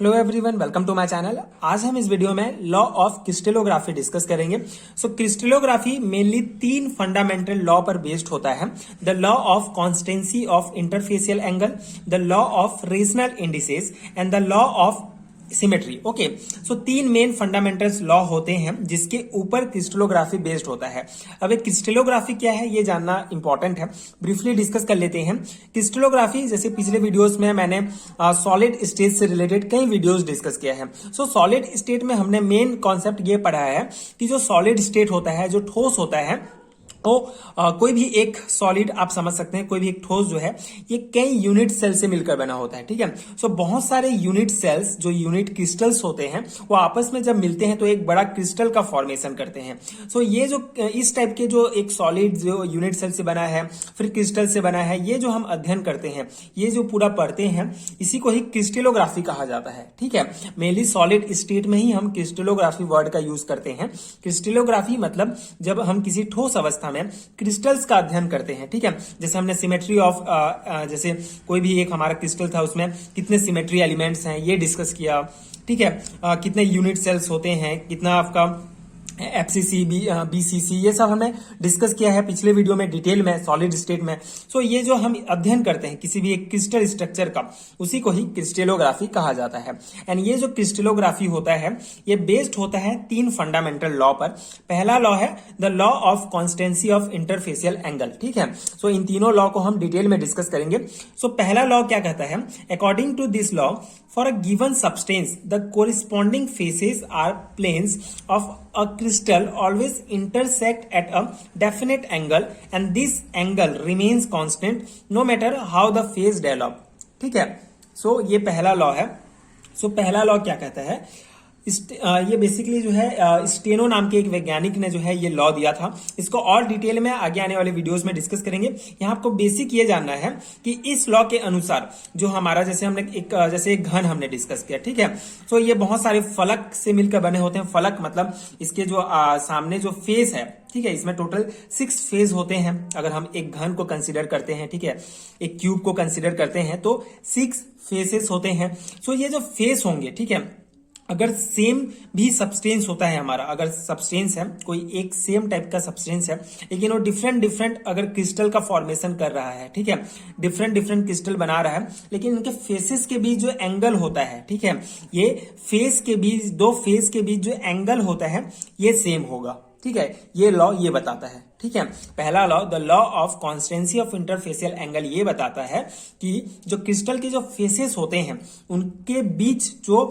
Hello everyone, welcome to my channel. आज हम इस वीडियो में लॉ ऑफ क्रिस्टलोग्राफी डिस्कस करेंगे। क्रिस्टलोग्राफी मेनली तीन फंडामेंटल लॉ पर बेस्ड होता है। The law of constancy of interfacial angle, the law of rational indices and the law of symmetry. Okay, so तीन मेन फंडामेंटल्स लॉ होते हैं जिसके ऊपर क्रिस्टलोग्राफी बेस्ड होता है। अब एक क्रिस्टलोग्राफी क्या है ये जानना इंपॉर्टेंट है। ब्रीफली डिस्कस कर लेते हैं। क्रिस्टलोग्राफी जैसे पिछले वीडियोस में मैंने सॉलिड स्टेट से रिलेटेड कई वीडियोस डिस्कस किया है। सॉलिड स्टेट में हमने मेन कॉन्सेप्ट ये पढ़ा है कि जो सॉलिड स्टेट होता है, जो ठोस होता है, तो कोई भी एक सॉलिड आप समझ सकते हैं, कोई भी एक ठोस जो है ये कई यूनिट सेल से मिलकर बना होता है। ठीक है, बहुत सारे यूनिट सेल्स जो यूनिट क्रिस्टल्स होते हैं वो आपस में जब मिलते हैं तो एक बड़ा क्रिस्टल का फॉर्मेशन करते हैं। ये जो इस टाइप के जो एक सॉलिड जो यूनिट सेल से बना है फिर क्रिस्टल से बना है, ये जो हम अध्ययन करते हैं, ये जो पूरा पढ़ते हैं, इसी को ही क्रिस्टलोग्राफी कहा जाता है। ठीक है, मेनली सॉलिड स्टेट में ही हम क्रिस्टलोग्राफी वर्ड का यूज करते हैं। क्रिस्टलोग्राफी मतलब जब हम किसी ठोस अवस्था में क्रिस्टल्स का अध्ययन करते हैं। ठीक है, जैसे हमने सिमेट्री ऑफ जैसे कोई भी एक हमारा क्रिस्टल था, उसमें कितने सिमेट्री एलिमेंट्स हैं ये डिस्कस किया। ठीक है, कितने यूनिट सेल्स होते हैं, कितना आपका एफसीसी बीसीसी, ये सब हमने डिस्कस किया है पिछले वीडियो में डिटेल में सॉलिड स्टेट में। ये जो हम अध्ययन करते हैं किसी भी एक क्रिस्टल स्ट्रक्चर का, उसी को ही क्रिस्टलोग्राफी कहा जाता है। एंड ये जो क्रिस्टलोग्राफी होता है ये बेस्ड होता है तीन फंडामेंटल लॉ पर। पहला लॉ है the law of constancy of interfacial angle. ठीक है, इन तीनों लॉ को हम डिटेल में डिस्कस करेंगे। पहला लॉ क्या कहता है? According to this law, for a given substance, the corresponding faces are planes of a crystal always intersect at a definite angle and this angle remains constant no matter how the phase develop. ठीक है, ये पहला law है। पहला law क्या कहता है? ये बेसिकली जो है स्टेनो नाम के एक वैज्ञानिक ने जो है ये लॉ दिया था। इसको और डिटेल में आगे आने वाले वीडियोस में डिस्कस करेंगे। यहाँ आपको बेसिक ये जानना है कि इस लॉ के अनुसार जो हमारा, जैसे हमने एक घन हमने डिस्कस किया। ठीक है, ये बहुत सारे फलक से मिलकर बने होते हैं। फलक मतलब इसके जो सामने जो फेस है, ठीक है, इसमें टोटल 6 फेज होते हैं। अगर हम एक घन को कंसीडर करते हैं, ठीक है, एक क्यूब को कंसीडर करते हैं तो 6 फेसेस होते हैं। ये जो फेस होंगे, ठीक है, अगर सेम भी सब्सटेंस होता है हमारा, अगर सब्सटेंस है कोई एक सेम टाइप का सब्सटेंस है, लेकिन वो डिफरेंट अगर क्रिस्टल का फॉर्मेशन कर रहा है, ठीक है, डिफरेंट क्रिस्टल बना रहा है, लेकिन इनके फेसेस के बीच जो एंगल होता है, ठीक है, ये फेस के बीच, दो फेस के बीच जो एंगल होता है ये सेम होगा। ठीक है, ये लॉ ये बताता है। ठीक है, पहला law the law of constancy of interfacial angle ये बताता है कि जो क्रिस्टल के जो फेसेस होते हैं उनके बीच जो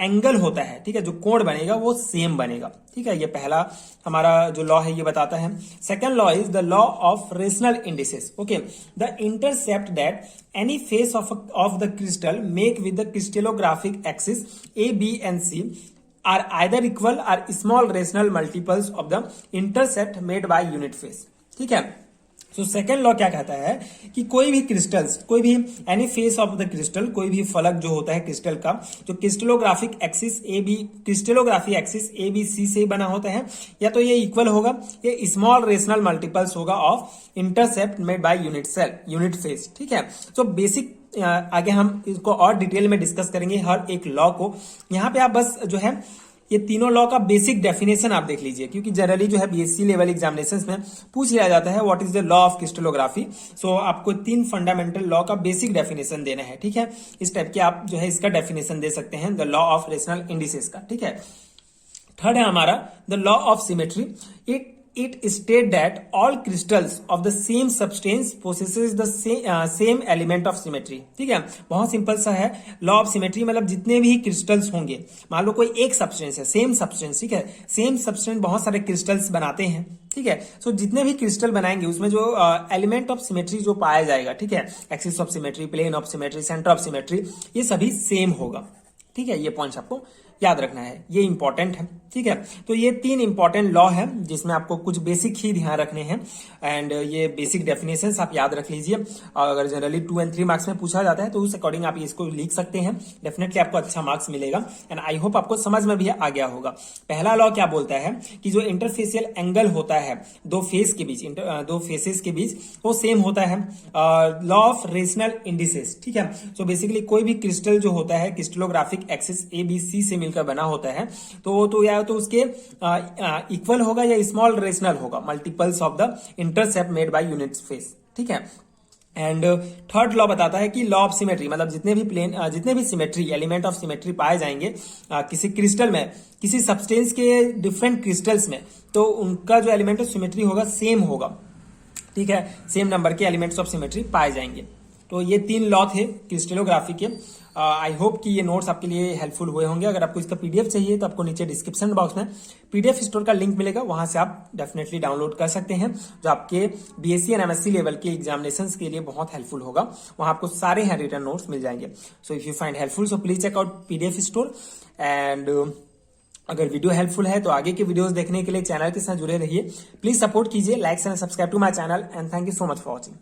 एंगल होता है, ठीक है, जो कोण बनेगा वो सेम बनेगा। ठीक है, ये पहला हमारा जो लॉ है ये बताता है। Second law is the law of rational indices. Okay, the intercept that any face of the crystal make with the crystallographic axis A B and C are either equal or small rational multiples of the intercept made by unit face. ठीक है, second law क्या कहता है कि कोई भी crystals, कोई भी any face of the crystal, कोई भी फलक जो होता है क्रिस्टल का, जो crystallographic axis A B, crystallography axis A B C से बना होता है, या तो ये इक्वल होगा, ये स्मॉल रेशनल मल्टीपल्स होगा of intercept made by unit cell, unit face. ठीक है, बेसिक आगे हम इसको और डिटेल में डिस्कस करेंगे हर एक लॉ को। यहाँ पे आप बस जो है ये तीनों लॉ का बेसिक डेफिनेशन आप देख लीजिए, क्योंकि जनरली जो है बीएससी लेवल एग्जामिनेशंस में पूछ लिया जाता है what is the law of crystallography. आपको 3 फंडामेंटल लॉ का बेसिक डेफिनेशन देना है। ठीक है, इस टाइप के आप जो है इसका डेफिनेशन दे सकते हैं the law of rational indices का। ठीक है, थर्ड है हमारा the law of symmetry. It state that all crystals of the same substance possesses the same element of symmetry. ठीक है, बहुत सिंपल सा है लॉ ऑफ सिमेट्री। मतलब जितने भी क्रिस्टल्स होंगे, मान लो कोई एक सब्सटेंस है, सेम सब्सटेंस, ठीक है, सेम सब्सटेंस बहुत सारे क्रिस्टल्स बनाते हैं। ठीक है, जितने भी क्रिस्टल बनाएंगे उसमें जो एलिमेंट ऑफ सिमेट्री जो पाया जाएगा, ठीक है, axis of symmetry, plane of symmetry, centre of symmetry, ये सभी सेम होगा। ठीक है, ये पॉइंट्स आपको याद रखना है, ये इंपॉर्टेंट है। ठीक है, तो ये 3 इंपॉर्टेंट लॉ है जिसमें आपको कुछ बेसिक ही ध्यान रखने हैं एंड ये बेसिक डेफिनेशंस आप याद रख लीजिए। अगर जनरली 2 और 3 मार्क्स में पूछा जाता है तो उस अकॉर्डिंग आप इसको लिख सकते हैं, डेफिनेटली आपको अच्छा मार्क्स मिलेगा एंड आई होप आपको समझ में भी आ गया होगा। पहला लॉ क्या बोलता है कि जो इंटरफेशियल एंगल होता है दो फेस के बीच, दो फेसेस के बीच, वो सेम होता है। लॉ ऑफ रेशनल इंडिसेस, ठीक है। सो बेसिकली कोई भी क्रिस्टल जो होता है क्रिस्टलोग्राफिक एक्सिस ABC से मिलकर बना होता है तो या तो उसके इक्वल होगा या स्मॉल रेशनल होगा, multiples of the intercept made by unit face. ठीक है, एंड थर्ड लॉ बताता है कि लॉ ऑफ सिमेट्री, मतलब जितने भी सिमेट्री, एलिमेंट ऑफ सिमेट्री पाए जाएंगे किसी क्रिस्टल में, किसी सब्सटेंस के डिफरेंट क्रिस्टल्स में, तो उनका जो एलिमेंट ऑफ सिमेट्री होगा सेम होगा। ठीक है, सेम नंबर के एलिमेंट्स ऑफ सिमेट्री पाए जाएंगे। तो ये 3 लॉ थे क्रिस्टलोग्राफी के। आई होप कि ये नोट्स आपके लिए हेल्पफुल हुए होंगे। अगर आपको इसका पीडीएफ चाहिए तो आपको नीचे डिस्क्रिप्शन बॉक्स में पीडीएफ स्टोर का लिंक मिलेगा, वहां से आप डेफिनेटली डाउनलोड कर सकते हैं, जो आपके बीएससी एंड एमएससी लेवल के एग्जामिनेशंस के लिए बहुत हेल्पफुल होगा। वहां आपको सारे हैंड रिटन नोट्स मिल जाएंगे। So if you find helpful so please check out PDF store and अगर वीडियो हेल्पफुल है तो आगे के वीडियोस देखने के लिए चैनल के साथ जुड़े रहिए। प्लीज सपोर्ट कीजिए, like and subscribe to my channel and thank you so much for watching.